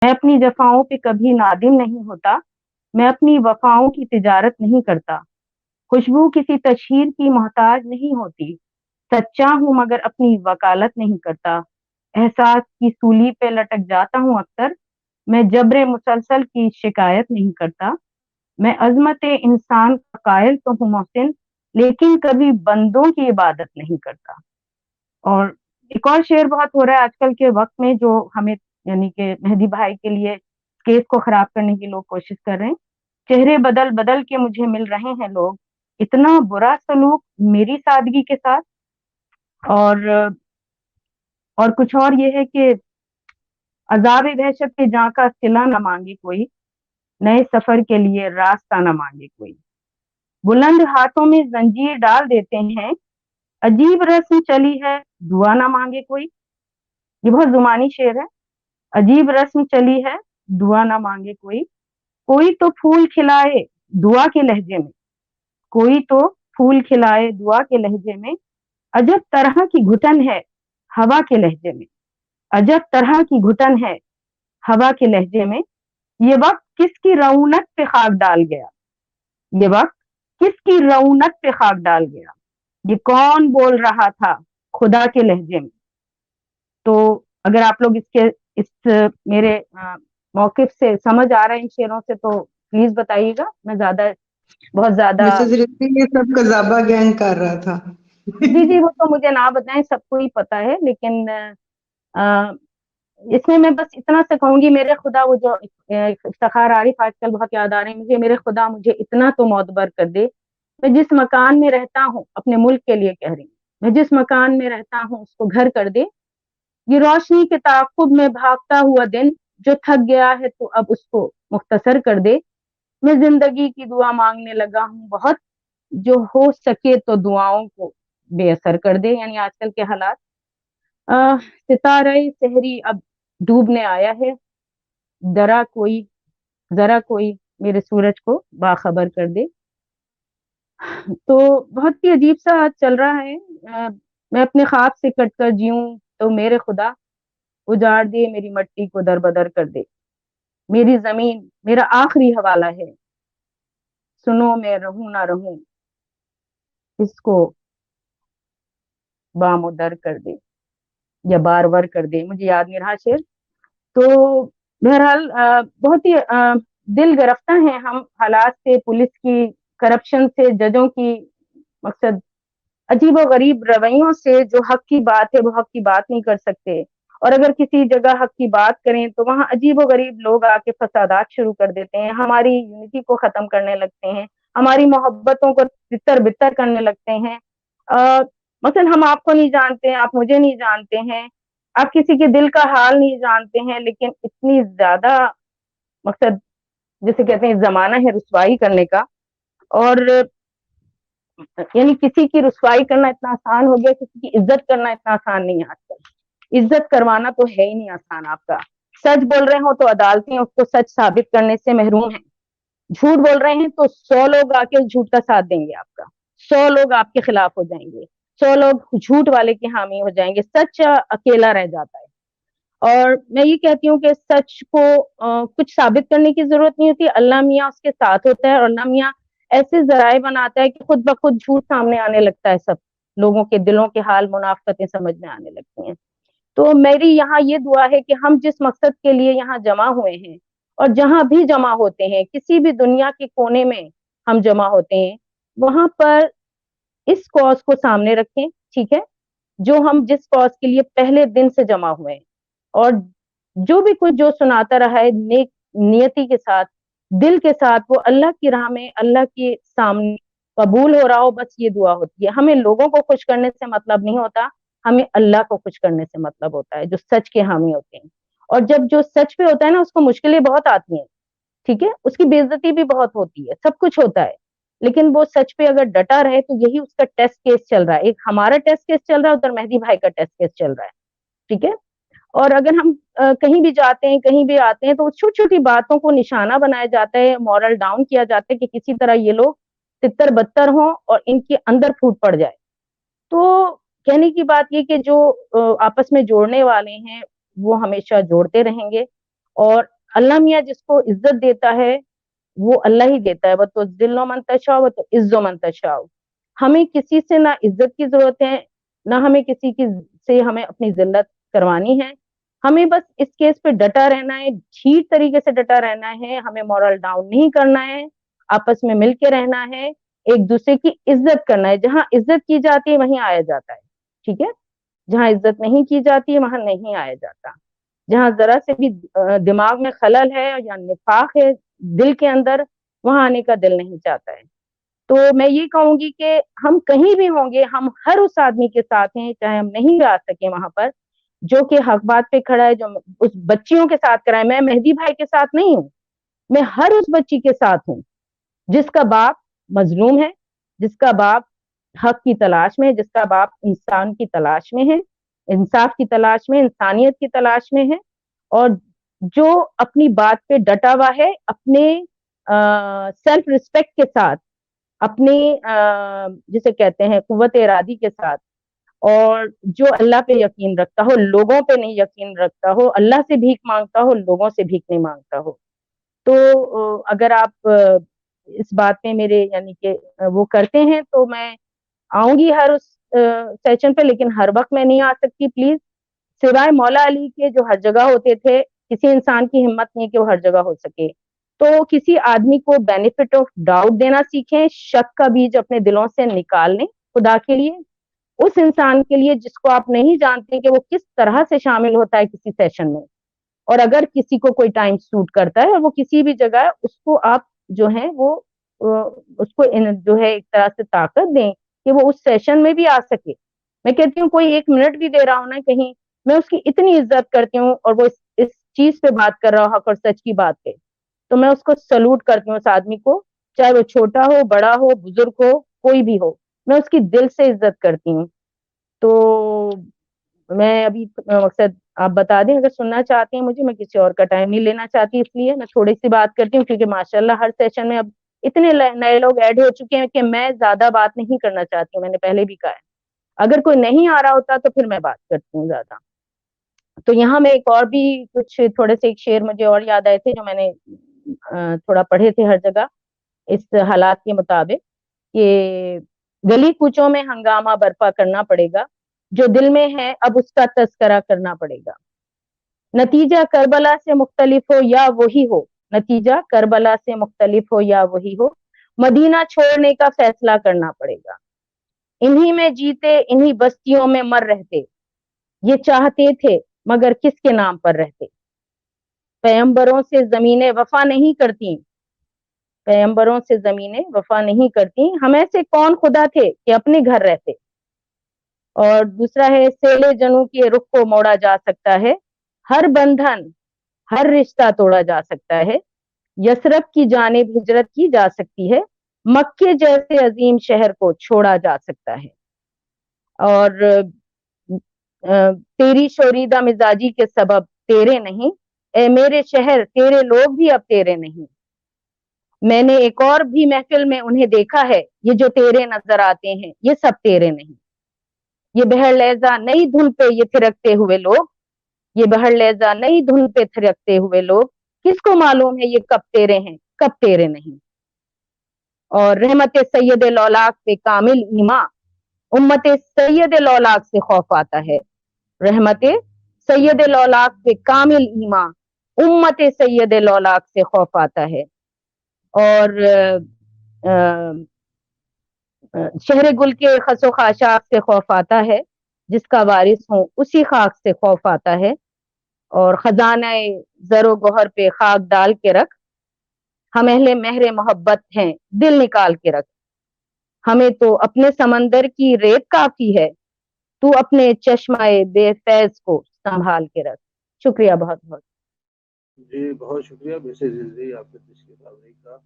میں اپنی جفاؤں پہ کبھی نادم نہیں ہوتا، میں اپنی وفاؤں کی تجارت نہیں کرتا، خوشبو کسی تشہیر کی محتاج نہیں ہوتی، سچا ہوں مگر اپنی وکالت نہیں کرتا، احساس کی سولی پہ لٹک جاتا ہوں اکثر، میں جبر مسلسل کی شکایت نہیں کرتا، میں عظمت انسان کا قائل تو ہوں محسن، لیکن کبھی بندوں کی عبادت نہیں کرتا۔ اور ایک اور شعر بہت ہو رہا ہے آج کل کے وقت میں، جو ہمیں یعنی کہ مہدی بھائی کے لیے کیس کو خراب کرنے کی لوگ کوشش کر رہے ہیں۔ چہرے بدل بدل کے مجھے مل رہے ہیں لوگ، اتنا برا سلوک میری سادگی کے ساتھ۔ اور کچھ اور یہ ہے کہ عذاب دہشت کے جاں کا صلہ نہ مانگے کوئی، نئے سفر کے لیے راستہ نہ مانگے کوئی، بلند ہاتھوں میں زنجیر ڈال دیتے ہیں، عجیب رسم چلی ہے دعا نہ مانگے کوئی۔ یہ بہت زمانی شعر ہے۔ عجیب رسم چلی ہے دعا نہ مانگے کوئی، کوئی تو پھول کھلائے دعا کے لہجے میں، کوئی تو پھول کھلائے دعا کے لہجے میں، عجب طرح کی گھٹن ہے ہوا کے لہجے میں، عجب طرح کی گھٹن ہے ہوا کے لہجے میں، یہ وقت کس کی رونق پہ خاک ڈال گیا، یہ وقت کس کی رونق پہ خاک ڈال گیا، یہ کون بول رہا تھا خدا کے لہجے میں۔ تو اگر آپ لوگ اس میرے موقف سے سمجھ آ رہا ہے ان شعروں سے تو پلیز بتائیے گا، میں بہت زیادہ مسز رضوی یہ سب قذابہ گینگ کر رہا تھا۔ جی وہ تو مجھے نہ بتائیں، سب کو ہی پتا ہے، لیکن اس میں میں بس اتنا سے کہوں گی، میرے خدا، وہ جو افتخار عارف آج کل بہت یاد آ رہے ہیں مجھے، میرے خدا مجھے اتنا تو معتبر کر دے، میں جس مکان میں رہتا ہوں اپنے ملک کے لیے کہہ رہی ہوں، میں جس مکان میں رہتا ہوں اس کو گھر کر دے، یہ روشنی کے تعاقب میں بھاگتا ہوا دن جو تھک گیا ہے تو اب اس کو مختصر کر دے، میں زندگی کی دعا مانگنے لگا ہوں بہت، جو ہو سکے تو دعاؤں کو بے اثر کر دے۔ یعنی آج کل کے حالات، ستارہ سحری اب ڈوبنے آیا ہے، ذرا کوئی میرے سورج کو باخبر کر دے۔ تو بہت ہی عجیب سا چل رہا ہے، میں اپنے خواب سے کٹ کر جیوں تو میرے خدا اجاڑ دے، میری مٹی کو در بدر کر دے، میری زمین میرا آخری حوالہ ہے، سنو میں رہوں نہ رہوں اس کو بام و در کر دے یا بار ور کر دے، مجھے یاد نہیں رہا شعر۔ تو بہرحال بہت ہی دل گرفتہ ہیں ہم حالات سے، پولیس کی کرپشن سے، ججوں کی مقصد عجیب و غریب رویوں سے، جو حق کی بات ہے وہ حق کی بات نہیں کر سکتے، اور اگر کسی جگہ حق کی بات کریں تو وہاں عجیب و غریب لوگ آ کے فسادات شروع کر دیتے ہیں، ہماری یونٹی کو ختم کرنے لگتے ہیں، ہماری محبتوں کو تتر بتر کرنے لگتے ہیں۔ مثلا ہم آپ کو نہیں جانتے، آپ مجھے نہیں جانتے ہیں، آپ کسی کے دل کا حال نہیں جانتے ہیں، لیکن اتنی زیادہ مقصد جسے کہتے ہیں زمانہ ہے رسوائی کرنے کا، اور یعنی کسی کی رسوائی کرنا اتنا آسان ہو گیا، کسی کی عزت کرنا اتنا آسان نہیں ہے آج کل، عزت کروانا تو ہے ہی نہیں آسان آپ کا، سچ بول رہے ہوں تو عدالتیں اس کو سچ ثابت کرنے سے محروم ہیں، جھوٹ بول رہے ہیں تو 100 لوگ آ کے جھوٹ کا ساتھ دیں گے، آپ کا 100 لوگ آپ کے خلاف ہو جائیں گے، 100 لوگ جھوٹ والے کے حامی ہو جائیں گے، سچ اکیلا رہ جاتا ہے۔ اور میں یہ کہتی ہوں کہ سچ کو کچھ ثابت کرنے کی ضرورت نہیں ہوتی، اللہ میاں اس کے ساتھ ہوتا ہے، اور اللہ میاں ایسے ذرائع بناتا ہے کہ خود بخود جھوٹ سامنے آنے لگتا ہے، سب لوگوں کے دلوں کے حال، منافقتیں سمجھ میں آنے لگتی ہیں۔ تو میری یہاں یہ دعا ہے کہ ہم جس مقصد کے لیے یہاں جمع ہوئے ہیں، اور جہاں بھی جمع ہوتے ہیں، کسی بھی دنیا کے کونے میں ہم جمع ہوتے ہیں، وہاں پر اس کاز کو سامنے رکھیں، ٹھیک ہے، جو ہم جس کاز کے لیے پہلے دن سے جمع ہوئے ہیں، اور جو بھی کچھ جو سناتا رہا ہے نیک نیتی کے ساتھ، دل کے ساتھ، وہ اللہ کی راہ میں اللہ کے سامنے قبول ہو رہا ہو، بس یہ دعا ہوتی ہے۔ ہمیں لوگوں کو خوش کرنے سے مطلب نہیں ہوتا، ہمیں اللہ کو خوش کرنے سے مطلب ہوتا ہے، جو سچ کے حامی ہوتے ہیں، اور جب جو سچ پہ ہوتا ہے نا، اس کو مشکلیں بہت آتی ہیں، ٹھیک ہے، اس کی بے عزتی بھی بہت ہوتی ہے، سب کچھ ہوتا ہے، لیکن وہ سچ پہ اگر ڈٹا رہے تو یہی اس کا ٹیسٹ کیس چل رہا ہے، ایک ہمارا ٹیسٹ کیس چل رہا ہے، ادھر مہدی بھائی کا ٹیسٹ کیس چل رہا ہے، ٹھیک ہے۔ اور اگر ہم کہیں بھی جاتے ہیں، کہیں بھی آتے ہیں، تو چھوٹی چھوٹی باتوں کو نشانہ بنایا جاتا ہے، مورل ڈاؤن کیا جاتا ہے کہ کسی طرح یہ لوگ تتر بتر ہوں اور ان کے اندر پھوٹ پڑ جائے۔ تو کہنے کی بات یہ کہ جو آپس میں جوڑنے والے ہیں وہ ہمیشہ جوڑتے رہیں گے، اور اللہ میاں جس کو عزت دیتا ہے وہ اللہ ہی دیتا ہے. وَتُذِلُّ مَن تَشَاءُ وَتُعِزُّ مَن تَشَاءُ. ہمیں کسی سے نہ عزت کی ضرورت ہے، نہ ہمیں کسی کی سے ہمیں اپنی ذلت کروانی ہے. ہمیں بس اس کیس پہ ڈٹا رہنا ہے، ٹھیک طریقے سے ڈٹا رہنا ہے. ہمیں مورل ڈاؤن نہیں کرنا ہے، آپس میں مل کے رہنا ہے، ایک دوسرے کی عزت کرنا ہے. جہاں عزت کی جاتی ہے وہیں آیا جاتا ہے، ٹھیک ہے. جہاں عزت نہیں کی جاتی ہے وہاں نہیں آیا جاتا. جہاں ذرا سے بھی دماغ میں خلل ہے یا نفاق ہے دل کے اندر، وہاں آنے کا دل نہیں چاہتا ہے. تو میں یہ کہوں گی کہ ہم کہیں بھی ہوں گے، ہم ہر اس آدمی کے ساتھ ہیں، چاہے ہم نہیں بھی آ سکیں وہاں پر، جو کہ حق بات پہ کھڑا ہے، جو اس بچیوں کے ساتھ کھڑا ہے. میں مہدی بھائی کے ساتھ نہیں ہوں، میں ہر اس بچی کے ساتھ ہوں جس کا باپ مظلوم ہے، جس کا باپ حق کی تلاش میں ہے، جس کا باپ انسان کی تلاش میں ہے، انصاف کی تلاش میں، انسانیت کی تلاش میں ہے، اور جو اپنی بات پہ ڈٹا ہوا ہے، اپنے سیلف ریسپیکٹ کے ساتھ، اپنی جسے کہتے ہیں قوت ارادی کے ساتھ، اور جو اللہ پہ یقین رکھتا ہو، لوگوں پہ نہیں یقین رکھتا ہو، اللہ سے بھیک مانگتا ہو، لوگوں سے بھیک نہیں مانگتا ہو. تو اگر آپ اس بات میں میرے یعنی کہ وہ کرتے ہیں تو میں آؤں گی ہر اس سیشن پہ، لیکن ہر وقت میں نہیں آ سکتی پلیز. سوائے مولا علی کے جو ہر جگہ ہوتے تھے، کسی انسان کی ہمت نہیں کہ وہ ہر جگہ ہو سکے. تو کسی آدمی کو بینیفٹ آف ڈاؤٹ دینا سیکھیں، شک کا بیج اپنے دلوں سے نکال لیں خدا کے لیے. اس انسان کے لیے جس کو آپ نہیں جانتے کہ وہ کس طرح سے شامل ہوتا ہے کسی سیشن میں، اور اگر کسی کو کوئی ٹائم سوٹ کرتا ہے اور وہ کسی بھی جگہ ہے، اس کو آپ جو ہے وہ اس کو جو ہے ایک طرح سے طاقت دیں کہ وہ اس سیشن میں بھی آ سکے. میں کہتی ہوں کوئی 1 منٹ بھی دے رہا ہوں نا کہیں، میں اس کی اتنی عزت کرتی ہوں، اور وہ اس چیز پہ بات کر رہا ہو، حق اور سچ کی بات پہ، تو میں اس کو سلوٹ کرتی ہوں اس آدمی کو، چاہے وہ چھوٹا ہو، بڑا ہو، بزرگ ہو، کوئی بھی ہو، میں اس کی دل سے عزت کرتی ہوں. تو میں ابھی مقصد آپ بتا دیں اگر سننا چاہتے ہیں مجھے، میں کسی اور کا ٹائم نہیں لینا چاہتی، اس لیے میں تھوڑی سی بات کرتی ہوں، کیونکہ ماشاءاللہ ہر سیشن میں اب اتنے نئے لوگ ایڈ ہو چکے ہیں کہ میں زیادہ بات نہیں کرنا چاہتی ہوں. میں نے پہلے بھی کہا ہے اگر کوئی نہیں آ رہا ہوتا تو پھر میں بات کرتی ہوں زیادہ. تو یہاں میں ایک اور بھی کچھ تھوڑے سے ایک شعر مجھے اور یاد آئے تھے جو میں نے تھوڑا پڑھے تھے ہر جگہ اس حالات کے مطابق، کہ گلی کوچوں میں ہنگامہ برپا کرنا پڑے گا، جو دل میں ہے اب اس کا تذکرہ کرنا پڑے گا. نتیجہ کربلا سے مختلف ہو یا وہی ہو، نتیجہ کربلا سے مختلف ہو یا وہی ہو، مدینہ چھوڑنے کا فیصلہ کرنا پڑے گا. انہی میں جیتے انہی بستیوں میں مر رہتے، یہ چاہتے تھے مگر کس کے نام پر رہتے. پیغمبروں سے زمینیں وفا نہیں کرتی، پیغمبروں سے زمینیں وفا نہیں کرتی، ہمیں سے کون خدا تھے کہ اپنے گھر رہتے. اور دوسرا ہے سیلے جنوں کے رخ کو موڑا جا سکتا ہے، ہر بندھن ہر رشتہ توڑا جا سکتا ہے، یثرب کی جانب ہجرت کی جا سکتی ہے، مکے جیسے عظیم شہر کو چھوڑا جا سکتا ہے. اور تیری شوریدہ مزاجی کے سبب تیرے نہیں، اے میرے شہر تیرے لوگ بھی اب تیرے نہیں. میں نے ایک اور بھی محفل میں انہیں دیکھا ہے، یہ جو تیرے نظر آتے ہیں یہ سب تیرے نہیں. یہ بہر لہجہ نئی دھن پہ یہ تھرکتے ہوئے لوگ، یہ بہر لہجہ نئی دھن پہ تھرکتے ہوئے لوگ، کس کو معلوم ہے یہ کب تیرے ہیں کب تیرے نہیں. اور رحمت سید لولاک پہ کامل ایمان، امت سید لولاک سے خوف آتا ہے. رحمت سید لولاک پہ کامل ایمان، امت سید لولاک سے خوف آتا ہے. اور شہر گل کے خس و خاشاک سے خوف آتا ہے، جس کا وارث ہوں اسی خاک سے خوف آتا ہے. اور خزانہ زر و گوہر پہ خاک ڈال کے رکھ، ہم اہل مہر محبت ہیں دل نکال کے رکھ. ہمیں تو اپنے سمندر کی ریت کافی ہے، تو اپنے چشمہ بے فیض کو سنبھال کے رکھ. شکریہ بہت بہت. جی بہت شکریہ مسز رضوی، آپ نے تشریف آوری کا.